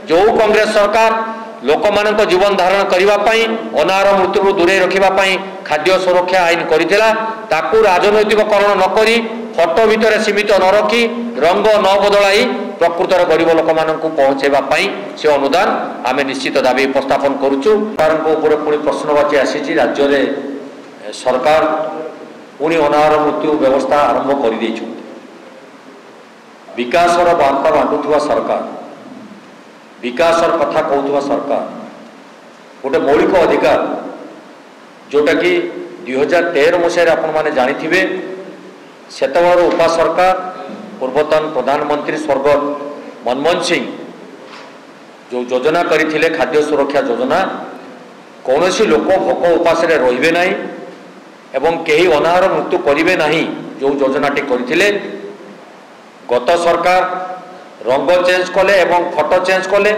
जो कांग्रेस सरकार लोक मान जीवन धारण करने अनाहार मृत्यु दूरे रखापी खाद्य सुरक्षा आईन करथिला ताकू राजनैतिककरण न करी फटो भितर सीमित न रखी रंग न बदलाई प्रकृतर गरीब लोक मानक पहुँचापी से अनुदान आम निश्चित दाबी उपस्थापन करुचु। सरकार पुणी प्रश्नवाची आसी राज्य में सरकार पुणी अनाहार मृत्यु व्यवस्था आरंभ कर विकासर वार्ता बांटुवा सरकार विकासर कथा कहूथुवा सरकार गोटे मौलिक अधिकार जोटा कि 2013 मसीह आपण मैंने जानी सेतवर उपा सरकार पूर्वतन प्रधानमंत्री स्वर्गत मनमोहन सिंह जो योजना करथिले खाद्य सुरक्षा योजना कौन सी लोक भोक उपास रे ना एवं कहीं अनाहार मृत्यु करेंगे ना जो योजनाटी करथिले गत सरकार रंग चेंज कले एवं फटो चेंज कले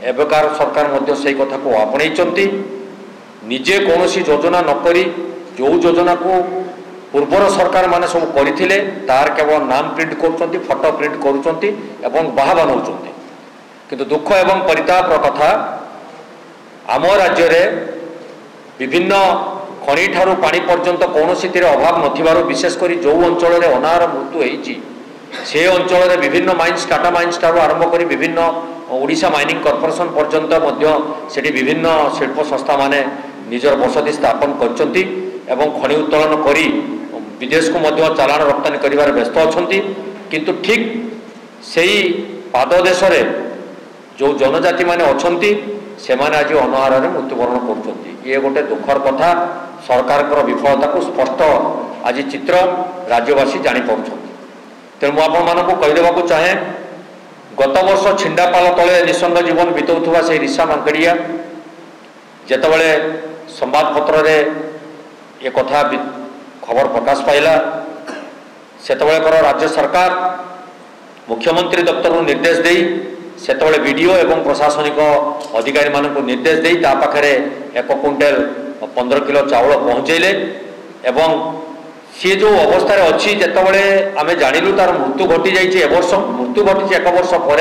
एवकार सरकार मध्य से कथा को आपणई निजे कौन सी योजना नकरी जो योजना को पूर्वर सरकार माने सब करथिले तार केवल नाम प्रिंट कर फटो प्रिंट कर बाहा बनाऊँ किंतु दुख एवं परिताप कथा आम राज्य रे विभिन्न खनि ठारू पानी पर्यंत कौन सी अभाव नथिबारु विशेषकर जो अंचल रे अनाहार मृत्यु होईची से अंचल में विभिन्न माइन्स टाटा माइन्स ठारू आरंभ कर विभिन्न ओडिशा माइनिंग कॉर्पोरेशन पर्यंत सेठी विभिन्न शिल्प संस्था माने निजर बसति स्थापन करचंती एवं खनि उत्तोलन करी विदेश को मध्य चालान रप्तानी करिवार व्यस्त अछंती किंतु ठीक सेही पाद देश रे जो जनजाति माने अछंती से माने आज अनाहार रे मृत्युवरण करचंती ये गोटे दुखर कथा सरकार विफलता को स्पष्ट आज चित्र राज्यवासी जानी पाउछंती। तेणु आपको कहीदेवा चाहे गत वर्ष छिंडापाल तले निसंग जीवन बिताउथुवा से ऋषा मांकड़िया जेतबेले संवादपत्र रे ये कथा खबर प्रकाश पाइला सेतबेले राज्य सरकार मुख्यमंत्री दफ्तर निर्देश देई सेतबेले वीडियो एवं प्रशासनिक अधिकारी मानक निर्देश देई ता पाखरे 1 क्विंटाल 15 किलो चावल पहुँचेले एवं सी जो अवस्था अच्छी जितेबाला आम जानिलु तार मृत्यु घटी जाइए वर्ष मृत्यु घटी 1 वर्ष पर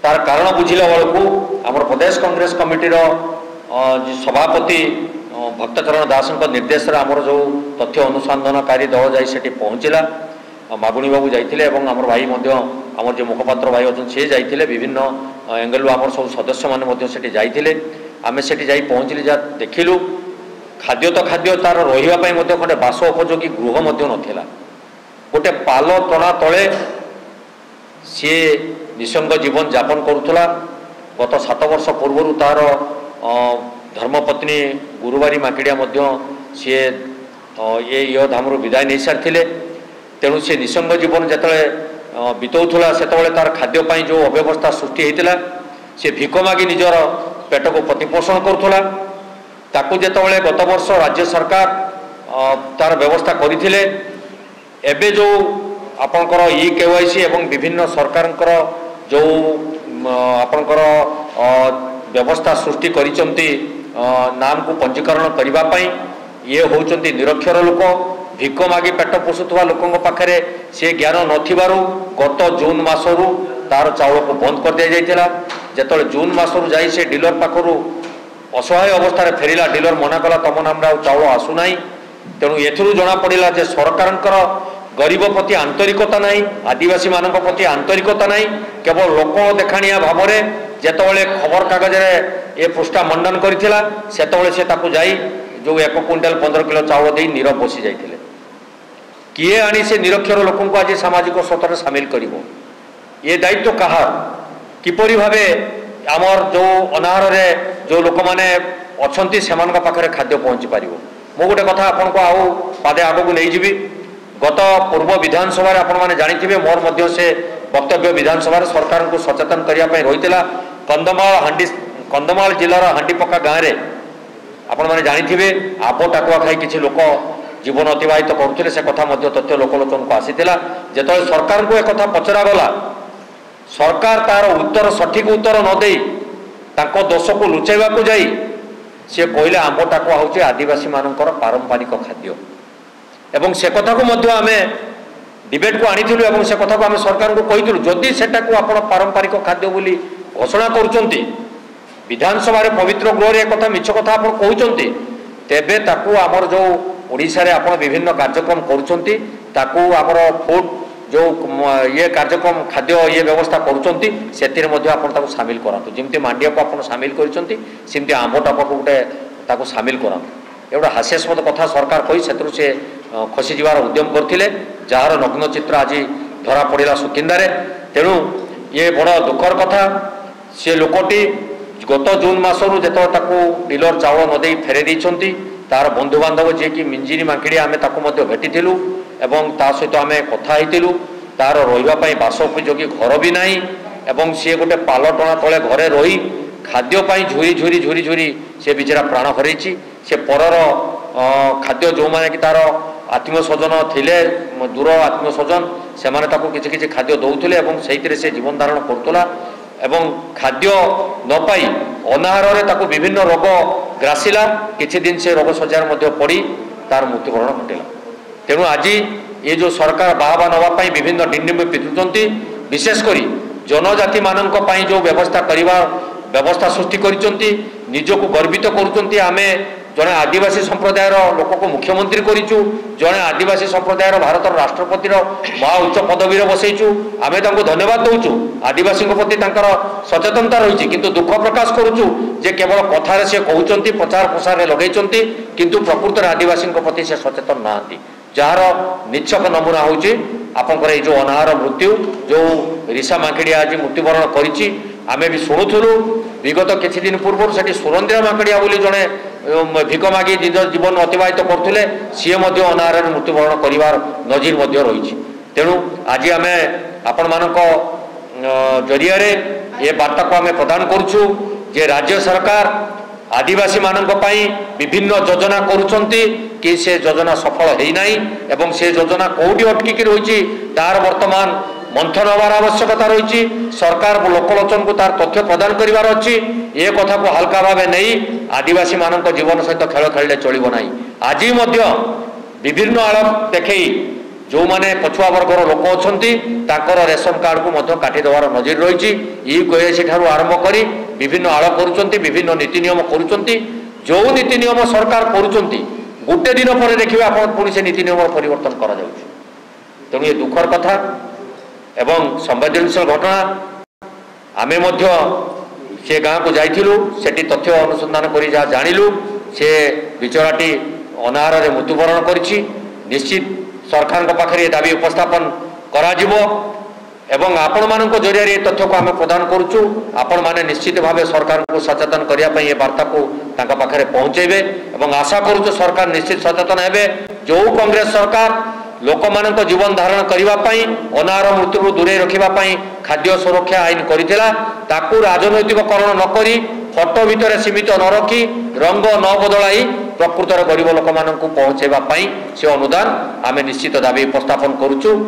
तार कारण बुझिला बेलू आम प्रदेश कांग्रेस कमिटीर सभापति भक्तचरण दास निर्देश आमर जो तथ्य अनुसंधानकारी दल जाई सेठी पहुँचला मागुणी बाबू जाइए आम भाई आमर जो मुखपात्र भाई अच्छे सी जाइए विभिन्न एंगल आम सब सदस्य मैंने जाइए आम से पहुँचली जहाँ देखिलु खाद्य तो खाद्य तार रही खंडे बास उपयोगी गृह नाला गोटे पाल टना तले सी निसंग जीवन यापन करुला गत 7 वर्ष पूर्व तार धर्मपत्नी गुरुवारी माकिड़िया सी ये धामर विदाय नहीं सारी तेणु सी निसंग जीवन जिते बिताऊला से तार खाद्यपाई जो अव्यवस्था सृष्टि होता सी भिक मागी निजर पेट को प्रतिपोषण करुला ताकू जेतबेले गत वर्ष राज्य सरकार तार व्यवस्था करथिले एबे जो आपनकर केवाईसी एवं विभिन्न सरकारकर जो आपनकर व्यवस्था सृष्टि करिसंती नाम को पंजीकरण करिबा पई ये होउचंती निरक्षर लोक भिक मागी पेट पोषुवा लोकों पाखरे से ज्ञान नथिबारु गत जून मासरू तार चाउल को बंद कर दिया जाइथिला जेतबेले जून मासरू जाई से डीलर पाखरू असहाय अवस्था फेरला डीलर मना कला तुम नाम चाउल आसुना तेणु एथुरु जना पड़ा जे सरकार गरीब प्रति आंतरिकता ना आदिवासी मान प्रति आंतरिकता ना केवल लोक देखाणिया भाव में जेतबेले खबर कागज ये पृष्ठा मंडन करथिला सेतबेले से ताकू जाई जो 1 क्विंटाल 15 किलो चाउल दे नीरव बसी जाइथिले किए आनी से निरक्षर लोक को आज सामाजिक स्रोत सामिल करिवो ये दायित्व कहार किपरि भावे आमर जो अनाहार रे जो लोक मैंने अच्छा से पाखे खाद्य पहुँची पार मु गोटे कथा आपन को आउ पादे आग को नहीं जी गत पूर्व विधानसभा आपण मैंने जानी मोर मध्य से वक्तव्य विधानसभा सरकार को सचेतन करने रही कंधमाल जिलार हांडीपका गाँव में आपण मैंने जानी आप टाकुआ खाई किसी लोक जीवन अतिवाहित करुले से कथा तथ्य लोकलोचन को आसीला जो सरकार को एक कथा पचरा गला सरकार तार उत्तर सठिक उत्तर न दे दोष को लुचाइवा को जाई सी कहले आंब टाकुआ हूँ आदिवासी मानकर पारंपरिक खाद्य एवं से कथा को मध्य आमे डिबेट को आनी से कथा को आम सरकार को कही जदि से पारंपरिक खाद्य बोली घोषणा करुचंती विधानसभा पवित्र गृह एक मिछ कथा आप कहते तेबे ताकू आमर जो ओडिशा रे आपण विभिन्न कार्यक्रम करुचंती ताकू आमर फूड जो ये कार्यक्रम खाद्य ये व्यवस्था करुचंती सेतिर मध्ये आपण ताकू शामिल करातु जेमते मांडिया को आपण शामिल करिसंती सेमते आंबो टापा को गोटे ताकू शामिल करातु एवढा हास्यास्पद कथा सरकार कही सेतु से खसी जीवार उद्यम करथिले जार नग्न चित्र आज धरा पड़िला सुकिंदारे तेणु ये बड़ दुखर कथा से लोकटी गत जून मासरू जेतो ताकू डीलर चाउल नदे फेरे दैछंती तार बंधु बांधव जे कि मिंजिरी मांकिड़ी आमे ताकू मध्ये भेटिथिलु एवं ता सहित आमे कथा हेतिलु तार रहिबा पई बासोपयोगी घर भी नाही एवं सी गोटे पाल टणा तले घरे रही खाद्य पाई झुरी झुरी झुरी झुरी से बिचरा प्राण हरैछि से परर खाद्य जो माने कि तार आत्मीय स्वजन थिले दूर आत्मीय स्वजन से माने ताकू किछि किछि खाद्य दउथिले एवं सेहितरे से जीवन धारण करतुला एवं खाद्य न पाई अनाहार ताकू विभिन्न रोग ग्रासिला किछि दिन से रोग सजार मध्य पड़ी तार मृत्युवरण घटिला तेणु आज ये जो सरकार बाहबा नवाई विभिन्न डिंडिम पिटुचंती विशेषकर जनजाति मानक पई जो व्यवस्था करवा व्यवस्था सृष्टि करिसंती निजको गर्वित करुचंती आमे जड़े आदिवासी संप्रदाय लोक को मुख्यमंत्री करिचु जड़े आदिवासी संप्रदाय भारत राष्ट्रपति महा उच्च पदवी बसईचु आमे तांको धन्यवाद दउचु आदिवासी प्रति तांकर सचेतनता रही किंतु दुख प्रकाश करुचु जे केवल कथार से कहउचंती प्रचार प्रसार में लगेइचंती किंतु प्रकृत आदिवासी प्रति से सचेतन नांती जार निच्छक नमूना होची आपनकर जो अनाहार मृत्यु जो ऋषा मांकिड़िया आज मृत्युवरण करिछि आमे भी शुणुलु विगत किछि दिन पूर्व से सुरंद्रा मांकड़िया बोली जड़े भिक मागी जीवन अतिबाहित करते सी अनाहार मृत्युवरण कर नजिर रही तेणु आज आम आपण मान जरिया ये वार्ता को आम प्रदान करुचु जे राज्य सरकार आदिवासी मानक पई विभिन्न योजना करुचंती कि से योजना सफल होना एवं से योजना कौटी अटकिक रही तार वर्तमान मंथन हबार आवश्यकता रही सरकार लोकलोचन को तार तथ्य प्रदान करार अच्छी ये कथा को हल्का भाव नहीं आदिवासी मानक जीवन सहित खेल खेलिले चलिबो नाही आज विभिन्न आलम देखई जो माने पछुआ वर्गर लोक अच्छा रेशन कार्ड को मध्य काटिदेवार नजर रही ई ठारू आरंभ करी विभिन्न आड़ करुचंती विभिन्न नीति नियम करुचंती जो नीति नियम सरकार करुचंती गोटे दिन पर देखिए आप पुणी से नीति नियम परिवर्तन करा जाउछि तेणु ये दुखर कथा एवं संवेदनशील घटना आमे मध्य से गाँ को जाइथिलु सेठी तथ्य अनुसंधान करी जा जानिलु से बिचराटी अनाहार रे मृत्युवरण करिछि निश्चित सरकार के पाखरे दाबी उपस्थापन करा जिवो एवं आपण मानक जरिया ये तथ्य को आम प्रदान करुचु आपण माने निश्चित भाव सरकार को सचेतन करिया पई ये वार्ता को तांका पाखरे पहुंचेबे एवं आशा करुचु सरकार निश्चित सचेतन हेबे जो कांग्रेस सरकार लोक मानक जीवन धारण करिवा पई अनाहार मृत्यु दूरे रखिबा पई खाद्य सुरक्षा आईन करिथिला ताकू राजनैतिककरण न करी फटो भितर सीमित न रखी रंग न बदलाई प्रकृतर गरीब लोक मानक पहुंचेबा पई से अनुदान आमे निश्चित दाबी उपस्थापन करुचु।